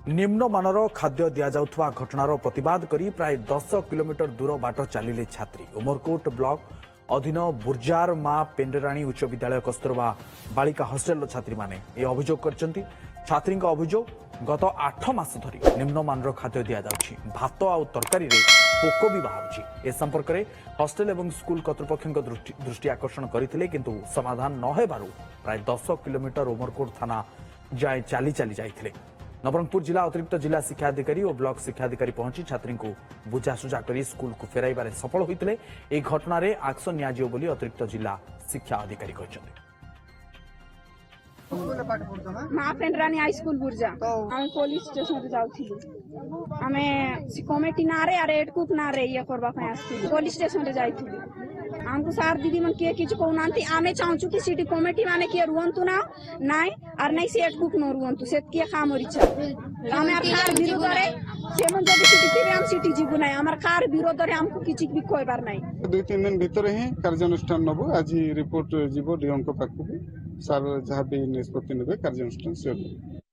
निम्नमानर खाद्य दि जाउथुवा घटनार प्रतिवाद करी प्राय 10 किलोमीटर दूर बाट चलिले छात्री। उमरकोट ब्लॉक अधीन बुर्जार मां पेंडराणी उच्च विद्यालय कस्तूरबा बालिका हॉस्टेल छात्री माने ए अभियोग करछंती। छात्री अभियोग गत 8 मास धरी निम्नमानर खाद्य दि जाउछि। भात आ तरकारी रे पोक भी बाहरुछि। ए संपर्क में हॉस्टेल एवं स्कूल कर्तृपक्ष दृष्टि आकर्षण करथिले किंतु समाधान न हेबारु प्राय 10 किलोमीटर उमरकोट थाना जाए चली जाइथिले। नवरंगपुर जिला अतिरिक्त जिला शिक्षा अधिकारी और ब्लॉक शिक्षा अधिकारी पहुंची छात्री को बुझासुझा कर स्कूल को फेराइबारे सफल होते एक घटना रे एक्शन नियाजियो बोली अतिरिक्त जिला शिक्षा अधिकारी कहते। माँ पेंडरानी हाई स्कूल बुर्जा आम पुलिस स्टेशन जाऊथिलु आमे कमिटी ना रे अरे एडकुक ना रे ये करबा पय आस्थिलु पुलिस स्टेशन रे जाइथिलु हमको सार दीदी मन किए किछ कहउनांती आमे चाहूछु कि सिटी कमिटी माने किए रुवंतु ना नाइ आर नै से एडकुक न रुवंतु से किए काम इच्छा आमे आर विरोध रे से मन जदी सिटी फिर हम सिटी जीवु नै हमर कार विरोध रे हमको किछ भी कहबार नै 2-3 दिन भीतर ही कार्यानुष्ठान नबो। आज रिपोर्ट जीवो डीएम को पाखु सार जहाँ भी निष्पत्ति नेबे कार्यानुष्ठान से